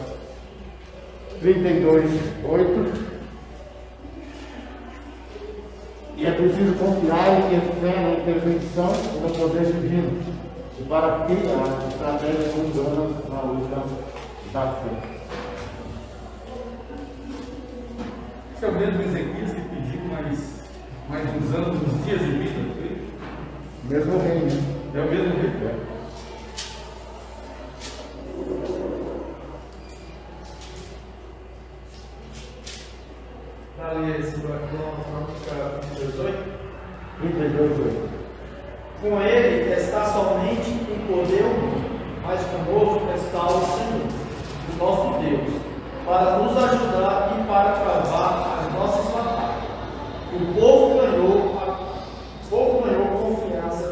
32, 8. E é preciso confiar e ter fé na intervenção e no poder divino, e para que a estratégia mundana na luta da fé. Esse é o mesmo Ezequias que mais uns anos, uns dias de vida. Mesmo rei, né? É o mesmo rei. Para ler esse Crônica 18. 32:8. Com ele está somente em poder humano, mas conosco está o Senhor, o nosso Deus, para nos ajudar e para travar as nossas batalhas. O povo ganhou confiança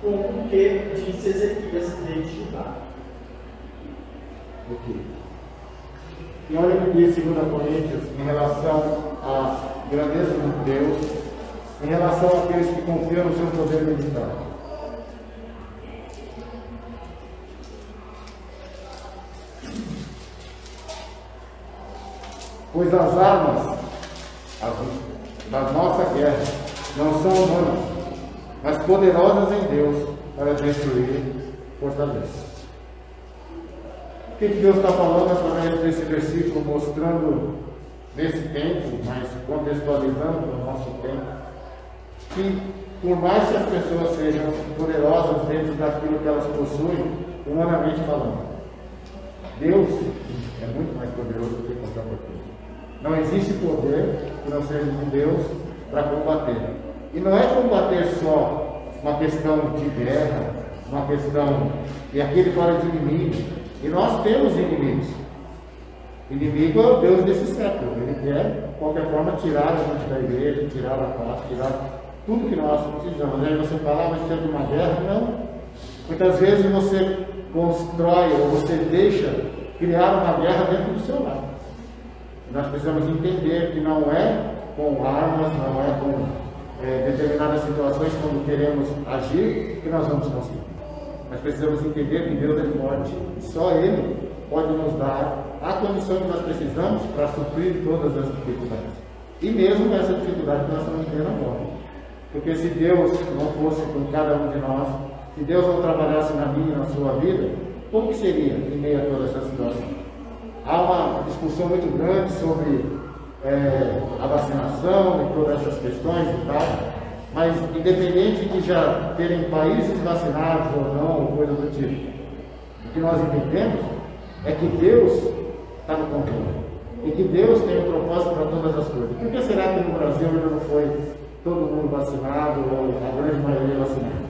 com o que disse Ezequias, rei de Judá. Ok. E olha o que diz 2 Coríntios em relação à grandeza de Deus, em relação àqueles que confiam no seu poder militar. Pois as armas da nossa guerra não são humanas, mas poderosas em Deus para destruir fortalezas. O que Deus está falando através desse versículo, mostrando nesse tempo, mas contextualizando o nosso tempo, que por mais que as pessoas sejam poderosas dentro daquilo que elas possuem, humanamente falando, Deus é muito mais poderoso do que qualquer coisa. Não existe poder que não seja de Deus para combater. E não é combater só uma questão de guerra, uma questão de aquele fora de inimigo. E nós temos inimigos. Inimigo é o Deus desse século. Ele quer, de qualquer forma, tirar a gente da igreja, tirar a paz, tirar tudo que nós precisamos. Aí você fala, mas precisa de uma guerra? Não. Muitas vezes você constrói ou você deixa criar uma guerra dentro do seu lar. Nós precisamos entender que não é com armas, não é com determinadas situações, quando queremos agir, que nós vamos conseguir. Nós precisamos entender que Deus é forte e só Ele pode nos dar a condição que nós precisamos para suprir todas as dificuldades. E mesmo essa dificuldade que nós estamos vivendo agora. Porque se Deus não fosse com cada um de nós, se Deus não trabalhasse na minha e na sua vida, como que seria em meio a toda essa situação? Há uma discussão muito grande sobre a vacinação e todas essas questões e tal, mas independente de já terem países vacinados ou não, ou coisa do tipo, o que nós entendemos é que Deus está no controle e que Deus tem um propósito para todas as coisas. Por que será que no Brasil ainda não foi todo mundo vacinado ou a grande maioria vacinada?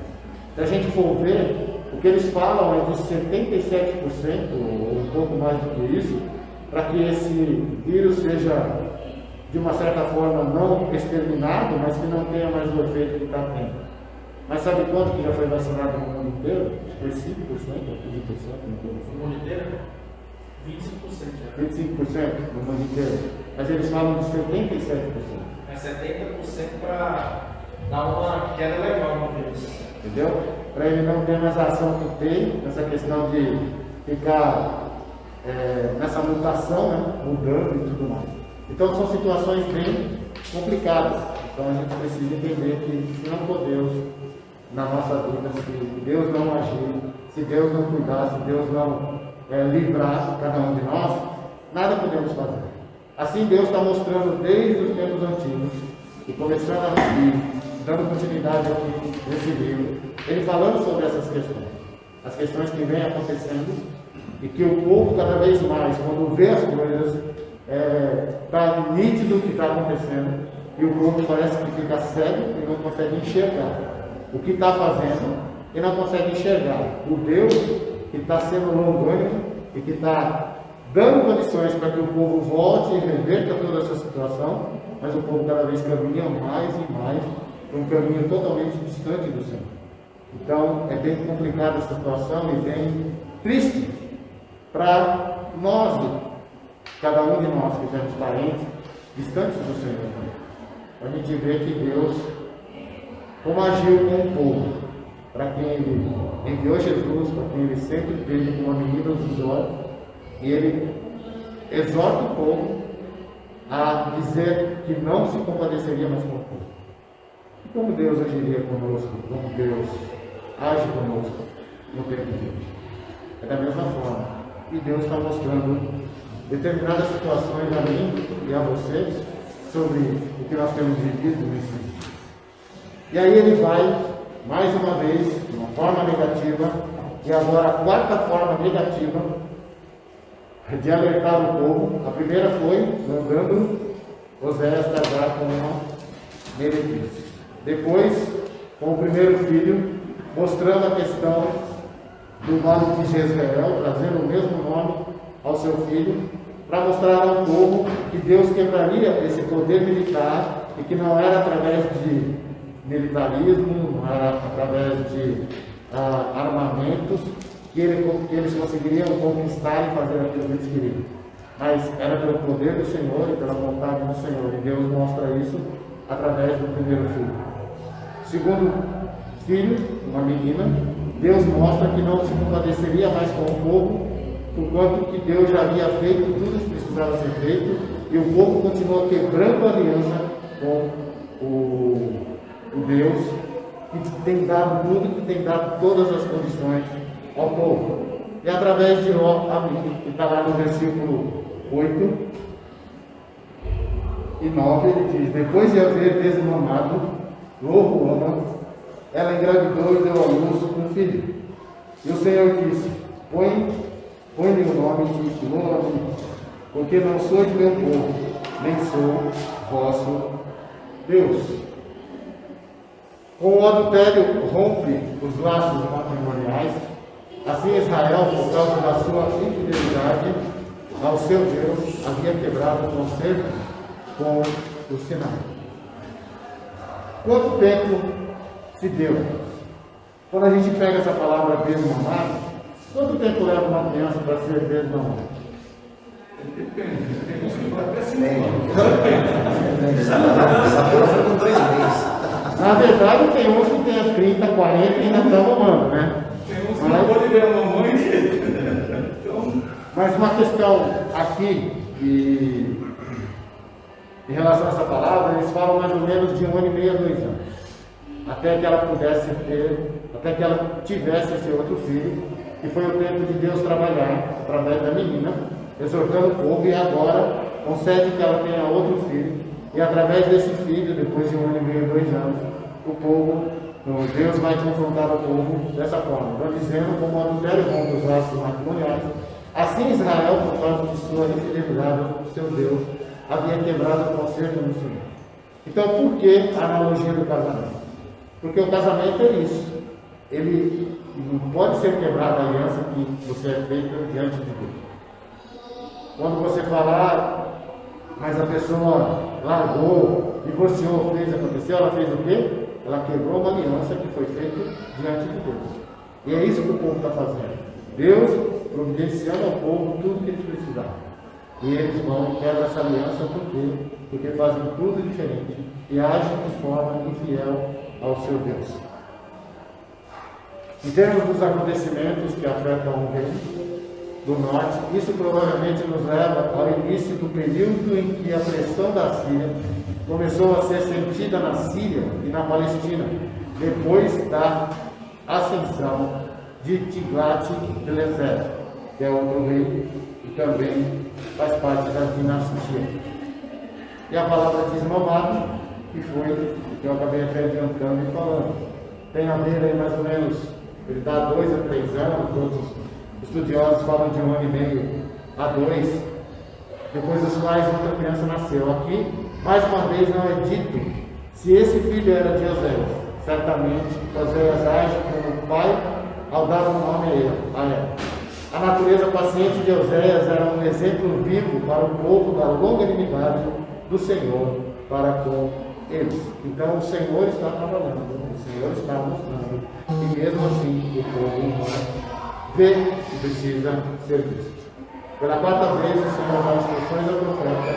Se a gente for ver, o que eles falam é de 77%, ou um pouco mais do que isso, para que esse vírus seja, de uma certa forma, não exterminado, mas que não tenha mais o efeito que está tendo. Mas sabe quanto que já foi vacinado no mundo inteiro? Foi 5%, ou 15%, No mundo inteiro? 25% já. 25% no mundo inteiro. Mas eles falam de 77%. É 70% para dar uma queda legal no vírus. Entendeu? Para ele não ter mais a ação que tem, essa questão de ficar nessa mutação, né? Mudando e tudo mais. Então são situações bem complicadas. Então a gente precisa entender que se não for Deus na nossa vida, se Deus não agir, se Deus não cuidar, se Deus não livrar cada um de nós, nada podemos fazer. Assim Deus está mostrando desde os tempos antigos, e começando aqui, dando continuidade aqui nesse livro, ele falando sobre essas questões, as questões que vêm acontecendo, e que o povo cada vez mais, quando vê as coisas, está nítido o que está acontecendo, e o povo parece que fica cego e não consegue enxergar o que está fazendo e não consegue enxergar o Deus que está sendo longânimo e que está dando condições para que o povo volte e reverta toda essa situação, mas o povo cada vez caminha mais e mais para um caminho totalmente distante do Senhor. Então é bem complicada essa situação e bem triste para nós, cada um de nós que temos parentes distantes do Senhor. A gente vê que Deus, como agiu com o povo, para quem Ele enviou Jesus, para quem Ele sempre teve com uma menina nos olhos, e Ele exorta o povo a dizer que não se compadeceria mais com o povo. E como Deus agiria conosco, como Deus age conosco no tempo de hoje? É da mesma forma. E Deus está mostrando determinadas situações a mim e a vocês sobre o que nós temos vivido nesses dias. E aí ele vai, mais uma vez, de uma forma negativa, e agora a quarta forma negativa de alertar o povo. A primeira foi mandando Oséias casar com uma meretriz. Depois, com o primeiro filho, mostrando a questão do nome de Jezreel, trazendo o mesmo nome ao seu filho, para mostrar ao povo que Deus quebraria esse poder militar e que não era através de militarismo, não era através de armamentos que eles conseguiriam conquistar e fazer aquilo que eles queriam, mas era pelo poder do Senhor e pela vontade do Senhor, e Deus mostra isso através do primeiro filho. Segundo filho, uma menina, Deus mostra que não se compadeceria mais com o povo, porquanto que Deus já havia feito tudo que precisava ser feito, e o povo continuou quebrando a aliança com o Deus, que tem dado tudo, que tem dado todas as condições ao povo. E através de Ló, que está lá no versículo 8 e 9, ele diz: depois de haver desmamado Ló, ela engravidou e deu à luz um filho. E o Senhor disse: põe-lhe o nome de Ló, porque não sou de meu povo, nem sou vosso Deus. Com o adultério rompe os laços matrimoniais. Assim Israel, por causa da sua infidelidade ao seu Deus, havia quebrado o concerto com o Sinai. Quanto tempo se deu? Quando a gente pega essa palavra desmamado, quanto tempo leva uma criança para ser desmamada? Essa bola foi com 2 meses. Na verdade, tem uns que tem 30, 40 e ainda estão mamando, né? Tem uns que não podem ver a mamãe. Então, Mas uma questão aqui, em relação a essa palavra, eles falam mais ou menos de 1 ano e meio a 2 anos. Até que ela pudesse ter, até que ela tivesse esse outro filho, que foi o tempo de Deus trabalhar através da menina, exortando o povo, e agora concede que ela tenha outro filho, e através desse filho, depois de 1 ano e meio, 2 anos, o povo, Deus vai confrontar o povo dessa forma, vai dizendo como o adultério rompe os laços matrimoniais. Assim Israel, por causa de sua infidelidade ao seu Deus, havia quebrado o concerto no Senhor. Então, por que a analogia do casamento? Porque o casamento é isso. Ele não pode ser quebrada a aliança que você é feita diante de Deus. Quando você falar, mas a pessoa largou, divorciou, fez, aconteceu, ela fez o quê? Ela quebrou uma aliança que foi feita diante de Deus. E é isso que o povo está fazendo. Deus providenciando ao povo tudo que eles precisavam. E eles vão e quebram essa aliança por quê? Porque fazem tudo diferente e agem de forma infiel ao seu Deus. Em termos dos acontecimentos que afetam o reino do norte, isso provavelmente nos leva ao início do período em que a pressão da Síria começou a ser sentida na Síria e na Palestina, depois da ascensão de Tiglat-Pileser, que é outro rei e também faz parte da dinastia. E a palavra desmamado, que foi que eu acabei até adiantando e falando, tem a ver aí mais ou menos, ele dá 2 a 3 anos, outros estudiosos falam de 1 ano e meio a 2, depois dos quais outra criança nasceu. Aqui, mais uma vez, não é dito se esse filho era de Oséias. Certamente, Oséias age como pai ao dar um nome a ela. A natureza paciente de Oséias era um exemplo vivo para o povo da longanimidade do Senhor para com eles. Então, o Senhor está trabalhando, o Senhor está mostrando, e mesmo assim, o povo vê que precisa ser visto. Pela 4ª vez, o Senhor dá instruções ao profeta,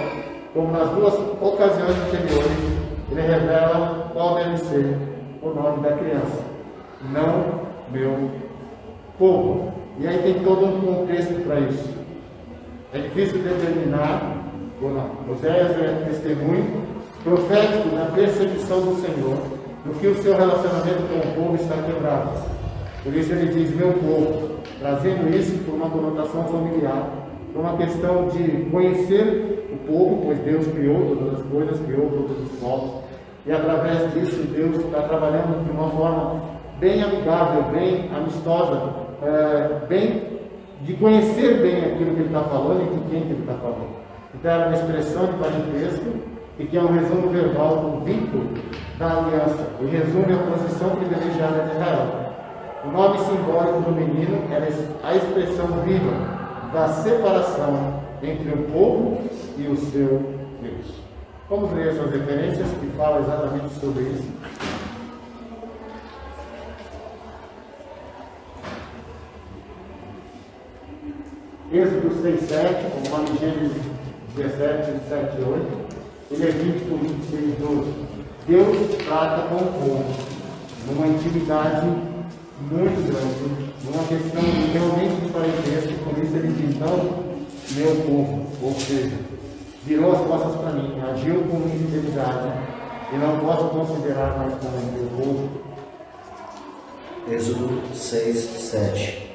como nas 2 ocasiões anteriores, ele revela qual deve ser o nome da criança. Não meu povo. E aí tem todo um contexto para isso. É difícil determinar, Oséias é testemunho profético na percepção do Senhor, do que o seu relacionamento com o povo está quebrado. Por isso ele diz, meu povo, trazendo isso por uma conotação familiar, por uma questão de conhecer o povo, pois Deus criou todas as coisas, criou todos os povos, E através disso, Deus está trabalhando de uma forma bem amigável, bem amistosa, bem de conhecer bem aquilo que ele está falando e de quem que ele está falando. Então era uma expressão de parentesco e que é um resumo verbal do vínculo da aliança e resume a posição privilegiada de Israel. O nome simbólico do menino era a expressão viva da separação entre o povo e o seu Deus. Vamos ler essas referências que falam exatamente sobre isso. Êxodo 6:7, conforme Gênesis 17, 7 e 8, e Levítico 26, 12. Deus trata com o povo numa intimidade muito grande, numa questão realmente de parentesco, por isso ele diz, não, meu povo, ou seja, virou as costas para mim, agiu com infidelidade, e não posso considerar mais como meu povo. Êxodo 6, 7.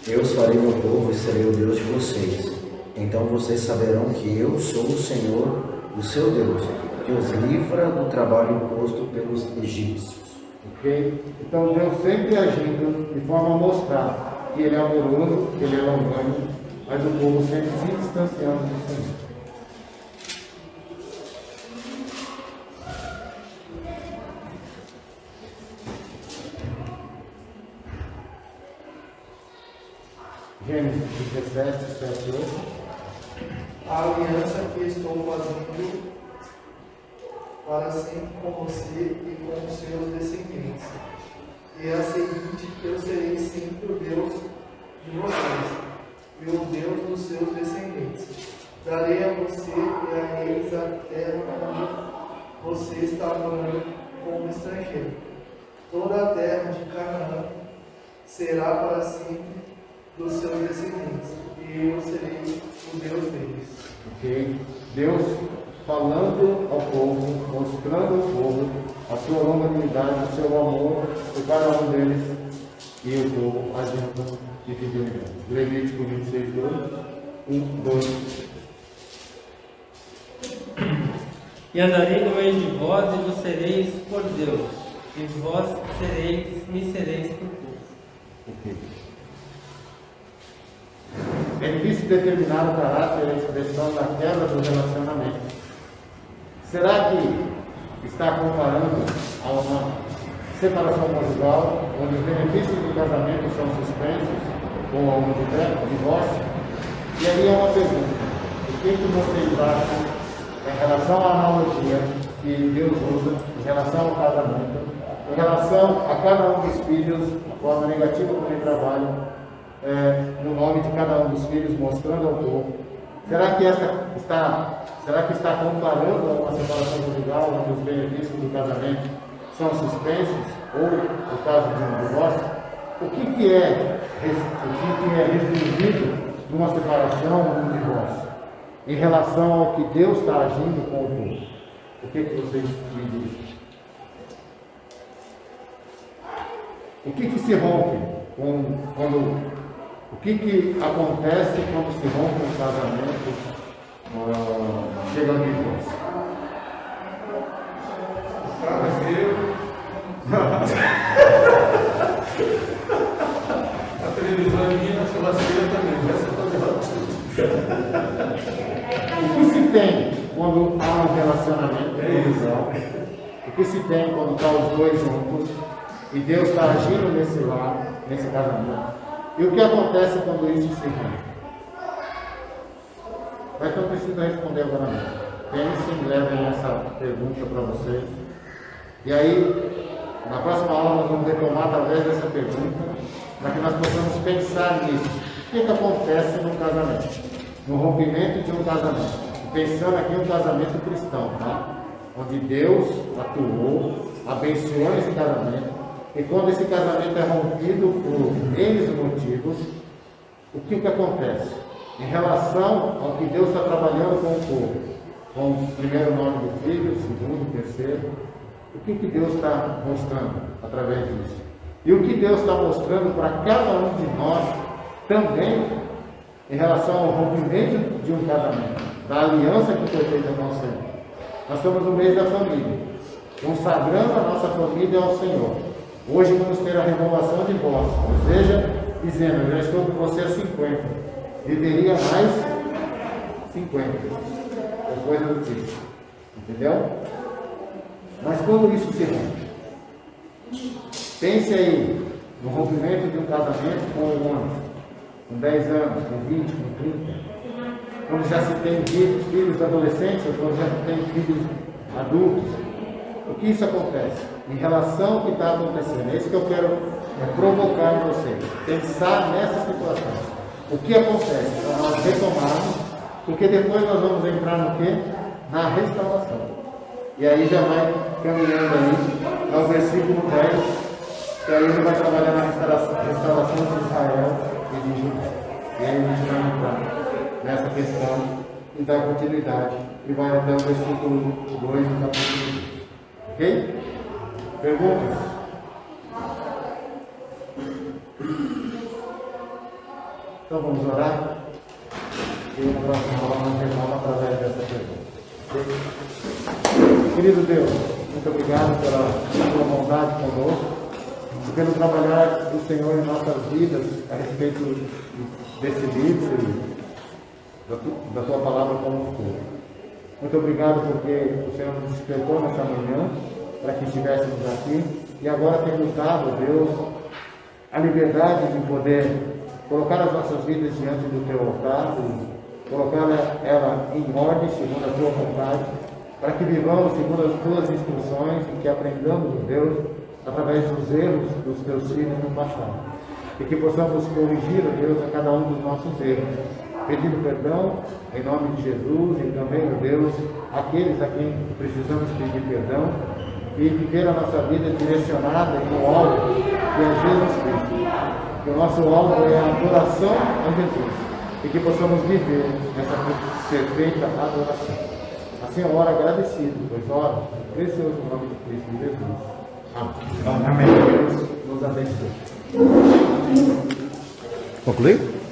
Eu os farei meu povo e serei o Deus de vocês. Então vocês saberão que eu sou o Senhor, o seu Deus, que os livra do trabalho imposto pelos egípcios. Ok? Então Deus sempre agindo de forma a mostrar que Ele é amoroso, que Ele é longânimo, mas o povo sempre se distanciando do Senhor. Gênesis 17, 7 e 8. A aliança que estou fazendo para sempre com você e com os seus descendentes. E é a seguinte: eu serei sempre o Deus de vocês e o Deus dos seus descendentes. Darei a você e a eles a terra onde você está morando como estrangeiro. Toda a terra de Canaã será para sempre dos seus descendentes, e eu serei o Deus deles. Ok? Deus falando ao povo, mostrando ao povo a sua longanimidade, o seu amor por cada um deles, e o povo agindo de fidelidade. Levítico 26, 2, 2. E andarei no meio de vós e vos sereis por Deus, e vós me sereis por povo. Ok. É difícil determinar o caráter e a expressão da quebra do relacionamento. Será que está comparando a uma separação conjugal, onde os benefícios do casamento são suspensos, ou a um divórcio? E aí é uma pergunta: o que vocês acham em relação à analogia que Deus usa em relação ao casamento, em relação a cada um dos filhos, a forma negativa como ele trabalha, no nome de cada um dos filhos, mostrando ao povo? Será que está comparando a uma separação conjugal, onde os benefícios do casamento são suspensos, ou o caso de um divórcio? O que é restringido numa separação ou num divórcio, em relação ao que Deus está agindo com o povo? O que vocês me dizem? O que se rompe o que acontece quando se rompe um casamento, chega ao divórcio? A televisão é minha, a churrasqueira também. O que se tem quando há um relacionamento conjugal? O que se tem quando estão os dois juntos e Deus está agindo nesse lar, nesse casamento? E o que acontece quando isso se rompe? Mas não precisa responder agora mesmo. Pensem, levem essa pergunta para vocês. E aí, na próxima aula, nós vamos retomar através dessa pergunta, para que nós possamos pensar nisso. O que acontece no casamento? No rompimento de um casamento. Pensando aqui em um casamento cristão, tá? Onde Deus atuou, abençoou esse casamento. E quando esse casamento é rompido por N motivos, o que acontece? Em relação ao que Deus está trabalhando com o povo, com o primeiro nome do filho, o segundo, o terceiro, o que Deus está mostrando através disso? E o que Deus está mostrando para cada um de nós também em relação ao rompimento de um casamento, da aliança que foi feita com o Senhor. Nós estamos no mês da família, consagrando a nossa família ao Senhor. Hoje vamos ter a renovação de votos, ou seja, dizendo, eu já estou com você há 50, deveria mais 50, ou coisa do tipo, entendeu? Mas quando isso se rompe? Pense aí no rompimento de um casamento com um homem, com 10 anos, com 20, com 30, quando já se tem filhos adolescentes, ou quando já se tem filhos adultos. O que isso acontece? Em relação ao que está acontecendo, é isso que eu quero provocar em vocês, pensar nessa situação. O que acontece para nós retomarmos, porque depois nós vamos entrar no quê? Na restauração. E aí já vai caminhando aí ao versículo 10, que aí ele vai trabalhar na restauração de Israel e de Judá. E aí a gente vai entrar nessa questão e dar continuidade e vai até o versículo 2 do capítulo 2. Ok? Perguntas? Então vamos orar? E na próxima aula nós terminamos através dessa pergunta. Okay? Querido Deus, muito obrigado pela sua bondade conosco e pelo trabalhar do Senhor em nossas vidas a respeito desse livro e da tua palavra como um todo. Muito obrigado porque o Senhor nos despertou nessa manhã para que estivéssemos aqui e agora temos dado, Deus, a liberdade de poder colocar as nossas vidas diante do teu altar e colocar ela em ordem segundo a tua vontade, para que vivamos segundo as tuas instruções e que aprendamos, Deus, através dos erros dos teus filhos no passado. E que possamos corrigir, Deus, a cada um dos nossos erros, pedindo perdão em nome de Jesus e também, Deus, aqueles a quem precisamos pedir perdão e viver a nossa vida direcionada no alvo que é Jesus Cristo. Que o nosso alvo é a adoração a Jesus e que possamos viver essa perfeita adoração. Assim eu oro agradecido, pois oro no precioso nome de Cristo Jesus. Amém. Amém. Deus nos abençoe. Concluiu?